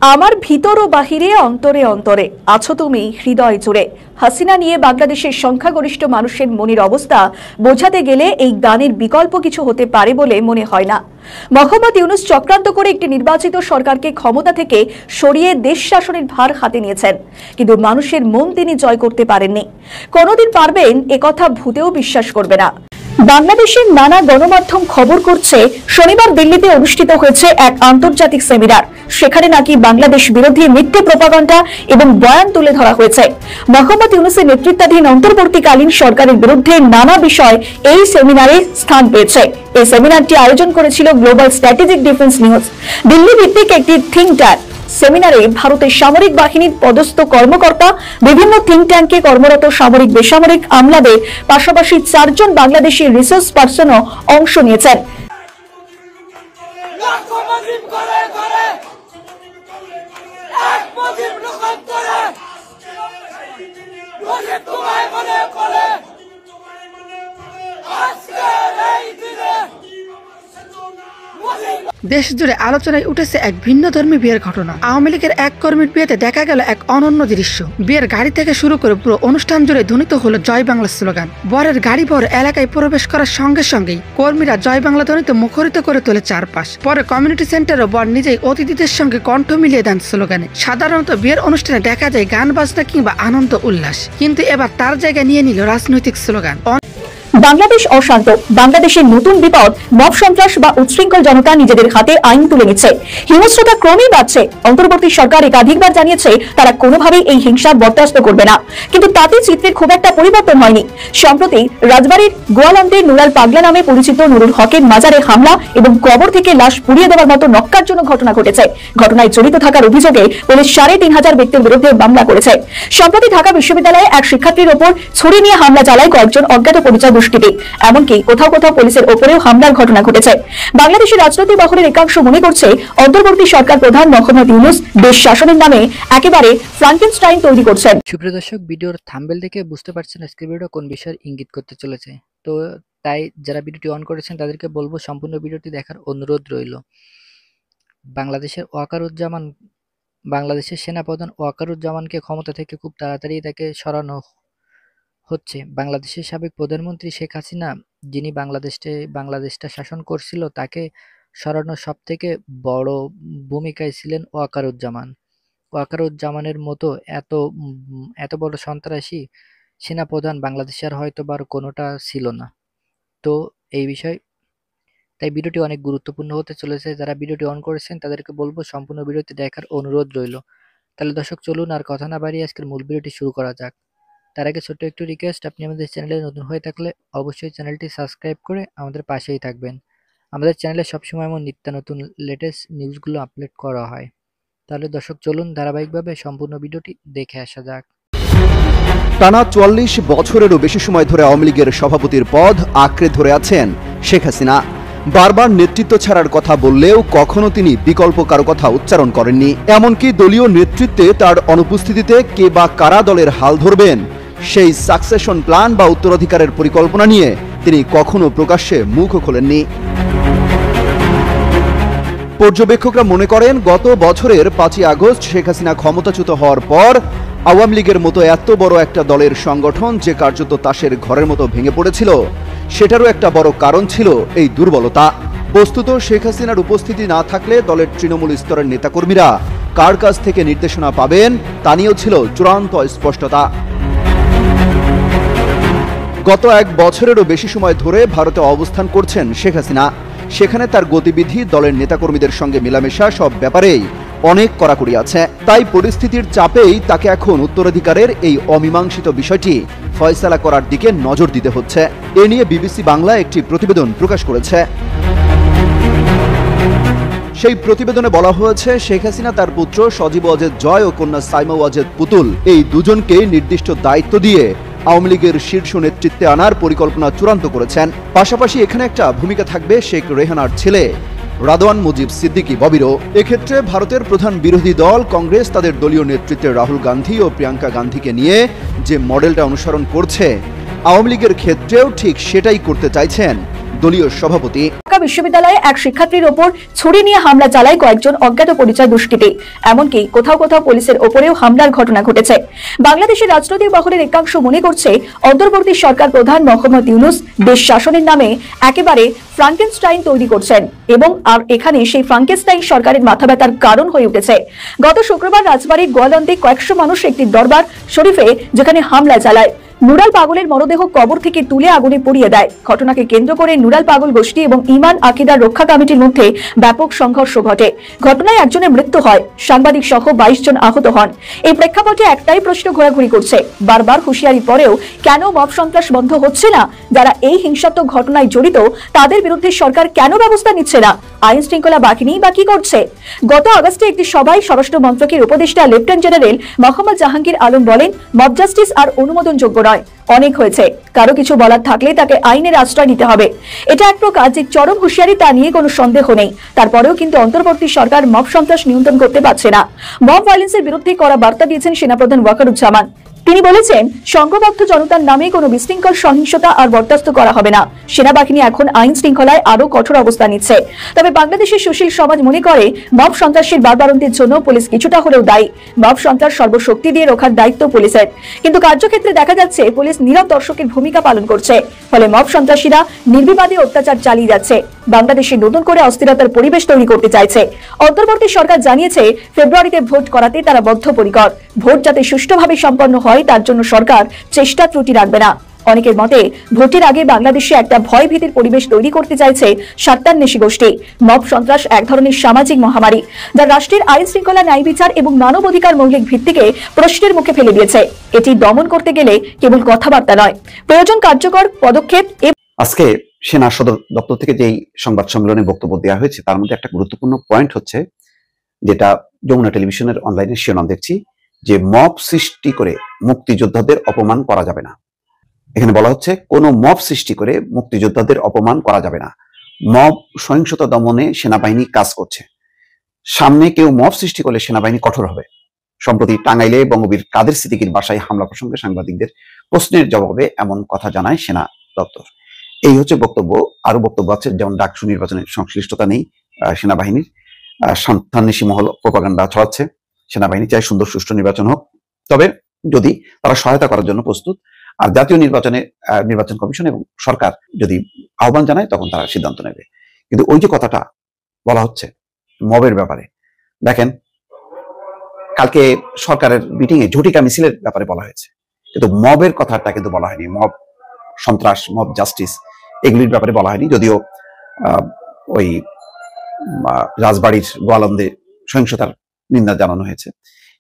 আমার ভিতর ও বাহিরে অন্তরে অন্তরে আছো তুমি হৃদয় জুড়ে। হাসিনা নিয়ে বাংলাদেশের সংখ্যাগরিষ্ঠ মানুষের মনের অবস্থা বোঝাতে গেলে এই গানের বিকল্প কিছু হতে পারে বলে মনে হয় না। মোহাম্মদ ইউনূস চক্রান্ত করে একটি নির্বাচিত সরকারকে ক্ষমতা থেকে সরিয়ে দেশ শাসনের ভার হাতে নিয়েছেন, কিন্তু মানুষের মন তিনি জয় করতে পারেননি। কোনোদিন পারবেন একথা ভূতেও বিশ্বাস করবে না। বাংলাদেশের নানা গণমাধ্যম খবর করছে শনিবার দিল্লিতে অনুষ্ঠিত হয়েছে এক আন্তর্জাতিক সেমিনার। সেখানে নাকি বাংলাদেশ বিরোধী মিথ্যে প্রপাগান্ডা এবং বয়ান তুলে ধরা হয়েছে। মোহাম্মদ ইউনূসের নেতৃত্বাধীন অন্তর্বর্তীকালীন সরকারের বিরুদ্ধে নানা বিষয় এই সেমিনারে স্থান পেয়েছে। এই সেমিনারটি আয়োজন করেছিল global strategic defence news, Delhi ভিত্তিক একটি থিঙ্ক ট্যাঙ্ক। সেমিনারে ভারতের সামরিক বাহিনীর পদস্থ কর্মকর্তা, বিভিন্ন থিঙ্ক ট্যাঙ্কে কর্মরত সামরিক বেসামরিক আমলাদের পাশাপাশি 4 জন বাংলাদেশি রিসার্চ পার্সনও অংশ নিয়েছেন। দেশ জুড়ে আলোচনায় উঠেছে এক ভিন্ন ধর্মী বিয়ের ঘটনা। আওয়ামী লীগের এক কর্মীর বিয়েতে দেখা গেল এক অনন্য দৃশ্য। বিয়ের গাড়ি থেকে শুরু করে পুরো অনুষ্ঠান জুড়ে ধ্বনিত হলো জয় বাংলা স্লোগান। বরের গাড়ি ভর এলাকায় প্রবেশ করার সঙ্গে সঙ্গেই কর্মীরা জয় বাংলা ধ্বনিতে মুখরিত করে তোলে চারপাশ। পরে কমিউনিটি সেন্টারে বর নিজেই অতিথিদের সঙ্গে কণ্ঠ মিলিয়ে দেন স্লোগানে। সাধারণত বিয়ের অনুষ্ঠানে দেখা যায় গান বাজনা কিংবা আনন্দ উল্লাস, কিন্তু এবার তার জায়গা নিয়ে নিল রাজনৈতিক স্লোগান। বাংলাদেশ অশান্ত, বাংলাদেশের নতুন বিপদ। মব সন্ত্রাস বা উচ্ছৃঙ্খল জনতা নিজেদের হাতে আইন তুলে নিচ্ছে, হিংস্রতা ক্রমেই বাড়ছে। অন্তর্বর্তী সরকার একাধিকবার জানিয়েছে তারা কোনোভাবেই এই হিংসা বরদাস্ত করবে না, কিন্তু তাতে চিত্রের খুব একটা পরিবর্তন হয়নি। সম্প্রতি রাজবাড়ীর গোয়ালন্দের নুরাল পাগলা নামে পরিচিত নুরুল হকের মাজারে হামলা এবং কবর থেকে লাশ পুড়িয়ে দেওয়ার মতো নক্কারজনক ঘটনা ঘটেছে। ঘটনায় জড়িত থাকার অভিযোগে পুলিশ ৩৫০০ ব্যক্তির বিরুদ্ধে মামলা করেছে। সম্প্রতি ঢাকা বিশ্ববিদ্যালয়ে এক শিক্ষার্থীর ওপর ছুরি নিয়ে হামলা চালায় কয়েকজন অজ্ঞাত পরিচয় দুষ্কৃতী। এমনকি কোথাও কোথাও পুলিশের ওপরেও হামলার ঘটনা ঘটেছে। বাংলাদেশের রাজনৈতিক মহলের একাংশ মনে করছে অন্তর্বর্তী সরকার প্রধান মোহাম্মদ ইউনূস দেশ শাসনের নামে একেবারে ফ্রাঙ্কেনস্টাইন তৈরি করছেন। সুপ্রিয় দর্শক, ভিডিওর থাম্বনেল দেখে বুঝতে পারছেন আজকের ভিডিও কোন বিষয়ের ইঙ্গিত করতে চলেছে। তো তাই যারা ভিডিওটি অন করেছেন তাদেরকে বলবো সম্পূর্ণ ভিডিওটি দেখার অনুরোধ রইল। বাংলাদেশের সেনাপ্রধান ওয়াকারুজ্জামানকে ক্ষমতা থেকে খুব তাড়াতাড়ি তাকে সরানো হচ্ছে। বাংলাদেশের সাবেক প্রধানমন্ত্রী শেখ হাসিনা, যিনি বাংলাদেশটা শাসন করছিল, তাকে সরানোর সব থেকে বড় ভূমিকায় ছিলেন ওয়াকারুজ্জামানের মতো এত বড় সন্ত্রাসী সেনাপ্রধান বাংলাদেশে আর হয়তো বার কোনোটা ছিল না। তো এই বিষয় তাই ভিডিওটি অনেক গুরুত্বপূর্ণ হতে চলেছে। যারা ভিডিওটি অন করেছেন তাদেরকে বলবো সম্পূর্ণ ভিডিওটি দেখার অনুরোধ রইল। তাহলে দর্শক চলুন আর কথা না বাড়িয়ে আজকের মূল ভিডিওটি শুরু করা যাক। তার আগে ছোট্ট একটু রিকোয়েস্ট, আপনি আমাদের চ্যানেলে নতুন হয়ে থাকলে অবশ্যই চ্যানেলটি সাবস্ক্রাইব করে আমাদের পাশেই থাকবেন। আমাদের চ্যানেলে সবসময় এমন নিত্য নতুন লেটেস্ট নিউজগুলো আপলোড করা হয়। তাহলে দর্শক চলুন ধারাবাহিকভাবে সম্পূর্ণ ভিডিওটি দেখে আসা যাক। টানা ৪৪ বছরেরও বেশি সময় ধরে আওয়ামী লীগের সভাপতির পদ আঁকড়ে ধরে আছেন শেখ হাসিনা। বারবার নেতৃত্ব ছাড়ার কথা বললেও কখনো তিনি বিকল্প কারো কথা উচ্চারণ করেননি। এমনকি দলীয় নেতৃত্বে তার অনুপস্থিতিতে কে বা কারা দলের হাল ধরবেন সেই সাকসেশন প্ল্যান বা উত্তরাধিকারের পরিকল্পনা নিয়ে তিনি কখনো প্রকাশ্যে মুখও খোলেননি। পর্যবেক্ষকরা মনে করেন গত বছরের ৫ই আগস্ট শেখ হাসিনা ক্ষমতাচ্যুত হওয়ার পর আওয়ামী লীগের মতো এত বড় একটা দলের সংগঠন যে কার্যত তাসের ঘরের মতো ভেঙে পড়েছিল, সেটারও একটা বড় কারণ ছিল এই দুর্বলতা। বস্তুত শেখ হাসিনার উপস্থিতি না থাকলে দলের তৃণমূল স্তরের নেতাকর্মীরা কার কাছ থেকে নির্দেশনা পাবেন তা নিয়েও ছিল চূড়ান্ত স্পষ্টতা। গত ১ বছরেরও বেশি সময় ধরে ভারতে অবস্থান করছেন শেখ হাসিনা। সেখানে তার গতিবিধি, দলের নেতাকর্মীদের সঙ্গে মেলামেশা সব ব্যাপারেই অনেক কড়াকড়ি আছে। তাই পরিস্থিতির চাপেই তাকে এখন উত্তরাধিকারের এই অমীমাংসিত বিষয়টি ফয়সালা করার দিকে নজর দিতে হচ্ছে। এ নিয়ে বিবিসি বাংলা একটি প্রতিবেদন প্রকাশ করেছে। সেই প্রতিবেদনে বলা হয়েছে শেখ হাসিনা তার পুত্র সজীব ওয়াজেদ জয় ও কন্যা সাইমা ওয়াজেদ পুতুল এই দুজনকে নির্দিষ্ট দায়িত্ব দিয়ে আওয়ামী লীগের শীর্ষ নেতৃত্বে আনার পরিকল্পনা চূড়ান্ত করেছেন। পাশাপাশি এখানে একটা ভূমিকা থাকবে শেখ রেহানার ছেলে রাদওয়ান মুজিব সিদ্দিকী ববিরও। এক্ষেত্রে ভারতের প্রধান বিরোধী দল কংগ্রেস তাদের দলীয় নেতৃত্বে রাহুল গান্ধী ও প্রিয়াঙ্কা গান্ধীকে নিয়ে যে মডেলটা অনুসরণ করছে, আওয়ামী লীগের ক্ষেত্রেও ঠিক সেটাই করতে চাইছেন দলীয় সভাপতি। ঢাকা বিশ্ববিদ্যালয়ে এক শিক্ষার্থীর ওপর ছুরি নিয়ে হামলা চালায় কয়েকজন অজ্ঞাত পরিচয় দুষ্কৃতী। এমনকি কোথাও কোথাও পুলিশের ওপরেও হামলার ঘটনা ঘটেছে। বাংলাদেশের রাজনৈতিক মহলের একাংশ মনে করছে অন্তর্বর্তী সরকার প্রধান মোহাম্মদ ইউনূস দেশ শাসনের নামে একেবারে ফ্রাঙ্কেনস্টাইন তৈরি করছেন এবং আর এখানে সেই ফ্রাঙ্কেনস্টাইন সরকারের মাথা ব্যথার কারণ হয়ে উঠেছে। গত শুক্রবার রাজবাড়ীর গোয়ালন্দে কয়েকশো মানুষ একটি দরবার শরীফে যেখানে হামলা চালায়। নুরাল পাগলের মরদেহ কবর থেকে তুলে আগুনে পুড়িয়ে দেয়। ঘটনাকে কেন্দ্র করে নুরাল পাগল গোষ্ঠী এবং ইমান আকিদার রক্ষা কমিটির মধ্যে ব্যাপক সংঘর্ষ ঘটে। ঘটনায় একজনের মৃত্যু হয়, সাংবাদিক সহ 22 জন আহত হন। এই প্রেক্ষাপটে একটাই প্রশ্ন ঘোরাঘুরি করছে, বারবার হুঁশিয়ারি পরেও কেন মব সন্ত্রাস বন্ধ হচ্ছে না? যারা এই হিংসাত্মক ঘটনায় জড়িত তাদের বিরুদ্ধে সরকার কেন ব্যবস্থা নিচ্ছে না? আইন শৃঙ্খলা বাহিনী বা কি করছে? গত আগস্টে একটি সভায় স্বরাষ্ট্র মন্ত্রকের উপদেষ্টা লেফটেন্যান্ট জেনারেল মোহাম্মদ জাহাঙ্গীর আলম বলেন, মব জাস্টিস আর অনুমোদনযোগ্য নয়, অনেক হয়েছে, কারো কিছু বলার থাকলে তাকে আইনের আশ্রয় নিতে হবে। এটা এক প্রকার যে চরম হুঁশিয়ারি, তা নিয়ে কোনো সন্দেহ নেই। তারপরেও কিন্তু অন্তর্বর্তী সরকার মব সন্ত্রাস নিয়ন্ত্রণ করতে পারছে না। মব ভায়োলেন্সের বিরুদ্ধে কড়া বার্তা দিয়েছেন সেনাপ্রধান ওয়াকারুজ্জামান। তিনি বলেছেন, সংঘবদ্ধ জনতার নামে কোনো বিশৃঙ্খল সহিংসতা আর বরদাস্ত করা হবে না। সেনাবাহিনী এখন আইন শৃঙ্খলায় আরো কঠোর অবস্থান নিচ্ছে। তবে বাংলাদেশের সুশীল সমাজ মনে করে মব সন্ত্রাসের বাড়বাড়ন্তির জন্য পুলিশ কিছুটা হলেও দায়ী। মব সন্ত্রাস সর্বশক্তি দিয়ে রক্ষার দায়িত্ব পুলিশের, কিন্তু কার্যক্ষেত্রে দেখা যাচ্ছে পুলিশ নীরব দর্শকের ভূমিকা পালন করছে। ফলে মব সন্ত্রাসীরা নির্বিবাদে অত্যাচার চালিয়ে যাচ্ছে। বাংলাদেশে নতুন করে অস্থিরতার পরিবেশ তৈরি করতে চাইছে। অন্তর্বর্তী সরকার জানিয়েছে ফেব্রুয়ারিতে ভোট করাতে তারা বদ্ধপরিকর। ভোট যাতে সুষ্ঠুভাবে সম্পন্ন হয় তার জন্য সরকার চেষ্টা ত্রুটি রাখবে না। অনেকের মতে ভোটের আগে বাংলাদেশে একটা ভয় ভীতির পরিবেশ তৈরি করতে চাইছে স্বার্থান্বেষী গোষ্ঠী। মব সন্ত্রাস এক ধরনের সামাজিক মহামারী, যা রাষ্ট্রের আইন শৃঙ্খলা, ন্যায় বিচার এবং মানবাধিকার মৌলিক ভিত্তিকে প্রশ্নের মুখে ফেলে দিয়েছে। এটি দমন করতে গেলে কেবল কথাবার্তা নয়, প্রয়োজন কার্যকর পদক্ষেপ। আজকে সেনা সদর দপ্তর থেকে যেই সংবাদ সম্মেলনে বক্তব্য দেওয়া হয়েছে তার মধ্যে একটা গুরুত্বপূর্ণ পয়েন্ট হচ্ছে, যেটা যমুনা টেলিভিশনের অনলাইনে শিরোনাম দেখছি, যে মব সৃষ্টি করে মুক্তিযোদ্ধাদের অপমান করা যাবে না। এখানে বলা হচ্ছে কোনো মব সৃষ্টি করে মুক্তিযোদ্ধাদের অপমান করা যাবে না। মব সহিংসতা দমনে সেনাবাহিনী কাজ করছে। সামনে কেউ মব সৃষ্টি করলে সেনাবাহিনী কঠোর হবে। সম্প্রতি টাঙ্গাইলে বঙ্গবীর কাদের সিদ্দিকীর বাসায় হামলা প্রসঙ্গে সাংবাদিকদের প্রশ্নের জবাবে এমন কথা জানায় সেনা দপ্তর। এই হচ্ছে বক্তব্য। আরো বক্তব্য আছে, যেমন ডাকসু নির্বাচনের সংশ্লিষ্টতা নেই সেনাবাহিনীর। স্বার্থান্বেষী মহল প্রোপাগান্ডা ছড়াচ্ছে। সেনাবাহিনী চায় সুন্দর সুষ্ঠু নির্বাচন হোক, তবে যদি তারা সহায়তা করার জন্য প্রস্তুত। আর জাতীয় নির্বাচন কমিশন এবং সরকার যদি আহ্বান জানায় তখন তারা সিদ্ধান্ত নেবে। কিন্তু ওই যে কথাটা বলা হচ্ছে মবের ব্যাপারে, দেখেন কালকে সরকারের মিটিং এ ঝটিকা মিছিলের ব্যাপারে বলা হয়েছে, কিন্তু মবের কথাটা কিন্তু বলা হয়নি। মব সন্ত্রাস, মব জাস্টিস এগুলির ব্যাপারে বলা হয়নি। যদিও ওই রাজবাড়ির গোয়ালন্দে সহিংসতার নিন্দা জানানো হয়েছে।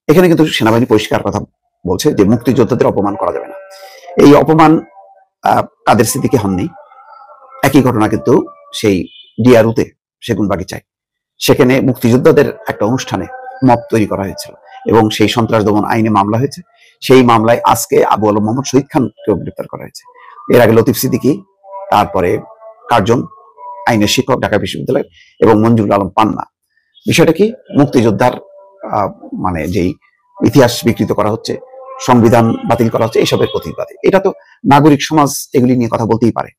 এখানে কিন্তু সেনাবাহিনী পরিষ্কার কথা বলছে যে মুক্তিযোদ্ধাদের অপমান করা যাবে না। এই অপমান কাদের সিদ্দিকী হননি। একই ঘটনা কিন্তু সেই ডিআরউতে সেগুনবাগিচায়, সেখানে মুক্তিযোদ্ধাদের একটা অনুষ্ঠানে মব তৈরি করা হয়েছিল এবং সেই সন্ত্রাস দমন আইনে মামলা হয়েছে। সেই মামলায় আজকে আবু আলম মোহাম্মদ শহীদ খানকেও গ্রেপ্তার করা হয়েছে। এর আগে লতিফ সিদ্দিকী, তারপরে কার্জন আইনের শিক্ষক ঢাকা বিশ্ববিদ্যালয় এবং মঞ্জুরুল আলম পান্না। বিষয়টা কি, মুক্তিযোদ্ধার মানে যেই ইতিহাস বিকৃত করা হচ্ছে, সংবিধান বাতিল করা হচ্ছে, এসবের প্রতিবাদে। এটা তো নাগরিক সমাজ এগুলি নিয়ে কথা বলতেই পারে।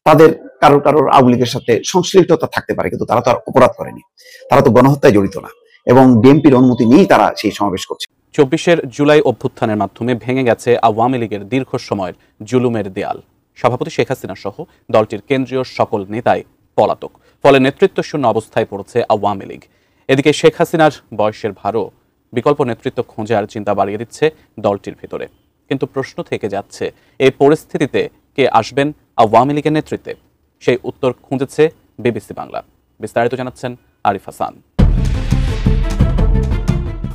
তাদের কারোর আওয়ামী লীগের সাথে সংশ্লিষ্টতা থাকতে পারে, কিন্তু তারা তো আর অপরাধ করেনি। তারা তো গণহত্যায় জড়িত না এবং বিএনপির অনুমতি নিয়েই তারা সেই সমাবেশ করছে। 24 জুলাই অভ্যুত্থানের মাধ্যমে ভেঙে গেছে আওয়ামী লীগের দীর্ঘ সময়ের জুলুমের দেয়াল। সভাপতি শেখ হাসিনা সহ দলটির কেন্দ্রীয় সকল নেতাই পলাতক। ফলে নেতৃত্ব শূন্য অবস্থায় পড়েছে আওয়ামী লীগ। এদিকে শেখ হাসিনার বয়সের ভারও বিকল্প নেতৃত্ব খোঁজার চিন্তা বাড়িয়ে দিচ্ছে দলটির ভেতরে। কিন্তু প্রশ্ন থেকে যাচ্ছে, এই পরিস্থিতিতে কে আসবেন আওয়ামী লীগের নেতৃত্বে? সেই উত্তর খুঁজেছে বিবিসি বাংলা। বিস্তারিত জানাচ্ছেন আরিফ হাসান।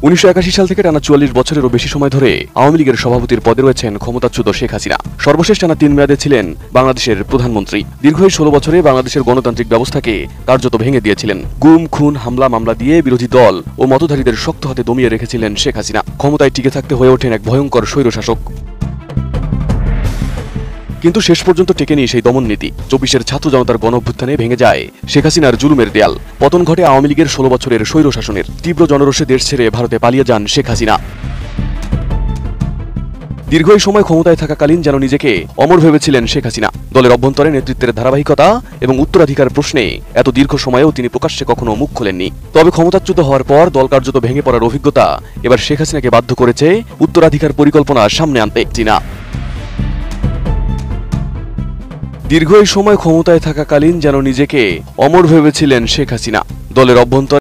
1981 সাল থেকে টানা 44 বছরেরও বেশি সময় ধরে আওয়ামী লীগের সভাপতির পদে রয়েছেন ক্ষমতাচ্যুত শেখ হাসিনা। সর্বশেষ টানা 3 মেয়াদে ছিলেন বাংলাদেশের প্রধানমন্ত্রী। দীর্ঘ 16 বছরে বাংলাদেশের গণতান্ত্রিক ব্যবস্থাকে কার্যত ভেঙে দিয়েছিলেন। গুম, খুন, হামলা, মামলা দিয়ে বিরোধী দল ও মতধারীদের শক্ত হাতে দমিয়ে রেখেছিলেন শেখ হাসিনা। ক্ষমতায় টিকে থাকতে হয়ে ওঠেন এক ভয়ঙ্কর স্বৈরশাসক। কিন্তু শেষ পর্যন্ত টেকেনি সেই দমন নীতি। 24 ছাত্র জনতার গণঅভ্যুত্থানে ভেঙে যায় শেখ হাসিনার জুলুমের দেয়াল। পতন ঘটে আওয়ামী লীগের 16 বছরের স্বৈরশাসনের। তীব্র জনরোষে দেশ ছেড়ে ভারতে পালিয়ে যান শেখ হাসিনা। দীর্ঘ এই সময় ক্ষমতায় থাকাকালীন যেন নিজেকে অমর ভেবেছিলেন শেখ হাসিনা। দলের অভ্যন্তরে নেতৃত্বের ধারাবাহিকতা এবং উত্তরাধিকার প্রশ্নে এত দীর্ঘ সময়েও তিনি প্রকাশ্যে কখনো মুখ খোলেননি। তবে ক্ষমতাচ্যুত হওয়ার পর দল কার্যত ভেঙে পড়ার অভিজ্ঞতা এবার শেখ হাসিনাকে বাধ্য করেছে উত্তরাধিকার পরিকল্পনা সামনে আনতে। চীনা দীর্ঘ এই সময় ক্ষমতায় থাকাকালীন যেন নিজেকে অমর ভেবেছিলেন শেখ হাসিনা। দলের অভ্যন্তরে